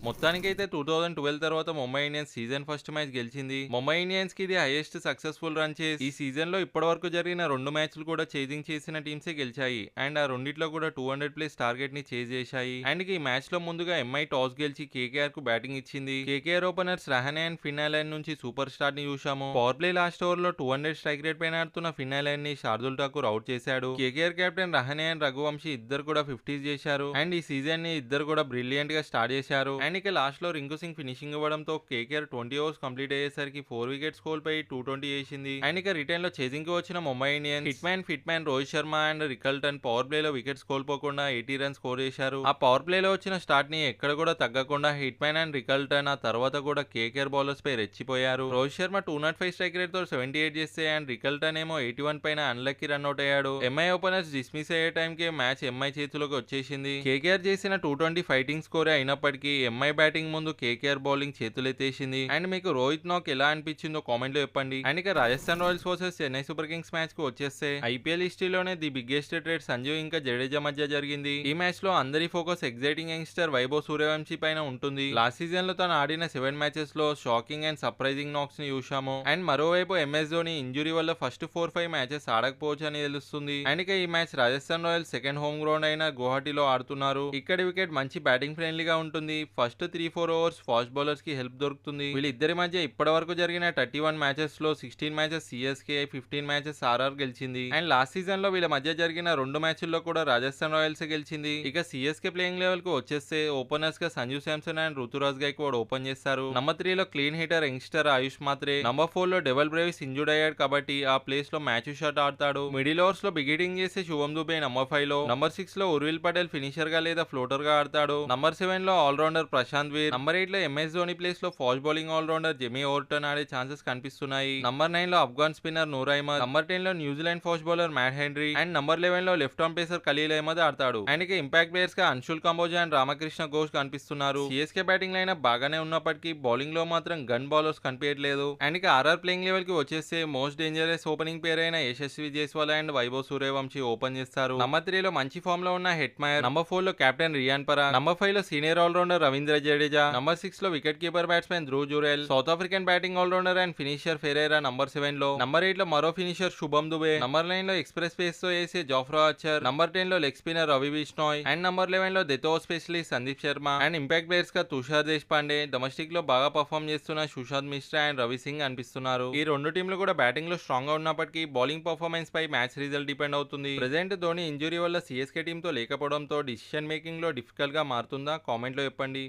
మొత్తానికైతే 2012 తర్వాత Mumbai Indians season first match గెలిచింది. ముంబై ఇండియన్స్ కి ఇది హైయెస్ట్ సక్సెస్ఫుల్ రన్ చేస్. ఈ సీజన్ లో ఇప్పటివరకు జరిగిన 2 మ్యాచ్లు కూడా చేజింగ్ చేసిన టీమ్సే గెలిచాయి. అండ్ ఆ రెండిట్లో కూడా 200 ప్లేస్ టార్గెట్ ని చేజ్ చేశాయి. అండ్ ఈ మ్యాచ్ లో ముందుగా ఎంఐ టాస్ గెలిచి కేకేఆర్ కు బ్యాటింగ్ ఇచ్చింది. కేకేఆర్ ఓపెనర్స్ రహానే అండ్ ఫినాలైన్ నుంచి సూపర్ స్టార్ ని చూశాము. పవర్ ప్లే లాస్ట్ ఓవర్ లో 200 స్ట్రైక్ రేట్ పైన ఆడుతున్న ఫినాలైన్ ని శార్దుల్ ఠాకూర్ అవుట్ చేశాడు. KKR captain Rahane and Raghuvanshi ఇద్దరు కూడా 50s చేశారు. అండ్ ఈ సీజన్ ని ఇద్దరు కూడా బ్రిలియంట్ గా స్టార్ట్ చేశారు. అండ్ ఇక లాస్ట్ లో రింకు సింగ్ ఫినిషింగ్ ఇవ్వడంతో కేకేఆర్ 20 ఓవర్స్ కంప్లీట్ అయ్యేసరికి 4 వికెట్స్ కోల్పోయి 220 చేసింది. అండ్ ఇక రిటర్న్ లో చేజింగ్ కి వచ్చిన Mumbai Indians fit man Rohit Sharma and Rickelton power play లో వికెట్స్ కోల్పోకుండా 80 రన్స్ స్కోర్ చేశారు. ఆ పవర్ ప్లే లో వచ్చిన స్టార్ట్ ని ఎక్కడ కూడా తగ్గకుండా హిట్ మ్యాన్ అండ్ రికల్టన్ ఆ తర్వాత కూడా కేకేఆర్ బౌలర్స్ పై రెచ్చిపోయారు. రోహిత్ శర్మ 205 స్ట్రైక్ రేట్ తో 78 చేస్తే అండ్ రికల్టన్ ఏమో 81 పైన అన్లక్కీ రన్అట్ అయ్యాడు. ఎంఐ ఓపెనర్స్ డిస్మిస్ అయ్యే టైం కి మ్యాచ్ ఎంఐ చేతిలోకి వచ్చేసింది. కేకేఆర్ చేసిన 220 ఫైటింగ్ స్కోరే అయినప్పటికీ ఎంఐ బ్యాటింగ్ ముందు కేకేఆర్ బౌలింగ్ చేతులెత్తేసింది. అండ్ మీకు రోహిత్ నాక్ ఎలా అనిపించిందో కామెంట్ లో చెప్పండి. అండ్ ఇక Rajasthan Royals versus Chennai Super Kings match కు వచ్చేస్తే ఐపీఎల్ హిస్టరీలోనే ది బిగ్గెస్ట్ ట్రేడ్ సంజు ఇంకా జడేజా మధ్య జరిగింది. ఈ మ్యాచ్ లో అందరి focus exciting youngster Vaibhav Suryavanshi పైన ఉంటుంది. లాస్ట్ సీజన్ లో తను ఆడిన 7 మ్యాచెస్ లో షాకింగ్ అండ్ సర్ప్రైజింగ్ నాక్స్ ని చూశాము. అండ్ మరోవైపు ఎంఎస్ ధోని ఇంజురీ వల్ల ఫస్ట్ 4-5 మ్యాచెస్ ఆడకపోవచ్చు అని తెలుస్తుంది. అండ్ ఇక ఈ match Rajasthan Royals second home ground అయిన గువాహటిలో ఆడుతున్నారు. ఇక్కడి వికెట్ మంచి బ్యాటింగ్ ఫ్రెండ్లీగా ఉంటుంది. ఫస్ట్ 3-4 ఓవర్స్ ఫాస్ట్ బౌలర్స్ కి హెల్ప్ దొరుకుతుంది. వీళ్ళిద్దరి మధ్య ఇప్పటి వరకు జరిగిన 31 మ్యాచెస్ లో 16 మ్యాచెస్ సిఎస్కే, 15 మ్యాచెస్ ఆర్ఆర్ గెలిచింది. అండ్ లాస్ట్ సీజన్ లో వీళ్ళ మధ్య జరిగిన 2 మ్యాచ్ల్లో కూడా రాజస్థాన్ రాయల్స్ గెలిచింది. ఇక సిఎస్కే ప్లేయింగ్ లెవెల్ కు వచ్చేస్తే ఓపెనర్స్ గా సంజు శాంసన్ అండ్ రుతురాజ్ గైక్వాడ్ ఓపెన్ చేస్తారు. నంబర్ 3 లో క్లీన్ హిటర్ యంగ్స్టర్ ఆయుష్ మాత్రే. నంబర్ 4 లో డెవల్ బ్రేవిస్ ఇంజూర్డ్ అయ్యాడు కాబట్టి ఆ ప్లేస్ లో మ్యాథ్యూ షాట్ ఆడతాడు. మిడిల్ ఓవర్స్ లో బిగిటింగ్ చేసే శుభం దుబే నంబర్ 5 లో. నంబర్ 6 లో ఉర్విల్ పటేల్ ఫినిషర్ గా లేదా ఫ్లోటర్ గా ఆడతాడు. నంబర్ 7 లో ఆల్రౌండర్ ప్రశాంత్ వీర్. నంబర్ 8 లో ఎంఎస్ ధోని ప్లేస్ లో fast bowling allrounder Jamie Overton ఆడే ఛాన్సెస్ కనిపిస్తున్నాయి. నంబర్ 9 లో Afghan spinner Noor Ahmad. Number 10 లో New Zealand fast bowler Matt Henry. And number 11 లో left arm pacer Khaleel Ahmed ఆడతాడు. అండ్ ఇక ఇంపాక్ట్ ప్లేయర్స్ గా అన్షుల్ కంబోజా అండ్ రామకృష్ణ ఘోష్ కనిపిస్తున్నారు. సిఎస్కే బ్యాటింగ్ లైనప్ బాగానే ఉన్నప్పటికీ బౌలింగ్ లో మాత్రం గన్ బౌలర్స్ కనిపించట్లేదు. అండ్ ఇక ఆర్ఆర్ ప్లేయింగ్ లెవెల్ కి వచ్చేస్తే మోస్ట్ డేంజరస్ ఓపెనింగ్ పేర్ అయిన యశస్వి జైస్వాల్ అండ్ వైభవ్ సూర్యవంశీ ఓపెన్ చేస్తారు. నంబర్ 3 లో మంచి ఫామ్ లో ఉన్న హెట్మయర్. నంబర్ 4 లో కెప్టెన్ రియాన్ పరా. నంబర్ 5 లో senior allrounder Ravindra Jadeja. Number 6 లో wicket keeper batsman Dhruv Jurel. South African batting allrounder and finisher Ferreira number 7 లో. నంబర్ 8 లో మరో ఫినిషర్ శుభం దుబే. నంబర్ 9 లో ఎక్స్ప్రెస్ పేస్ తో వేసే జాఫ్రా ఆర్చర్. నంబర్ 10 లో leg spinner Ravi Bishnoi. And number 11 లో death over specialist Sandeep Sharma. And impact players గా తుషార్ దేశపాండే. డొమెస్టిక్ లో బాగా పర్ఫామ్ చేస్తున్న సుశాంత్ మిశ్రా అండ్ రవి సింగ్ అనిపిస్తున్నారు. ఈ రెండు టీంలు కూడా బ్యాటింగ్ లో స్ట్రాంగ్ గా ఉన్నప్పటికీ బౌలింగ్ పర్ఫార్మెన్స్ పై మ్యాచ్ రిజల్ట్ డిపెండ్ అవుతుంది. ప్రెజెంట్ ధోని ఇంజురీ వల్ల సిఎస్కే టీమ్ తో లేకపోవడంతో డిసిషన్ మేకింగ్ లో డిఫికల్ట్ గా మారుతుందా కామెంట్ లో చెప్పండి.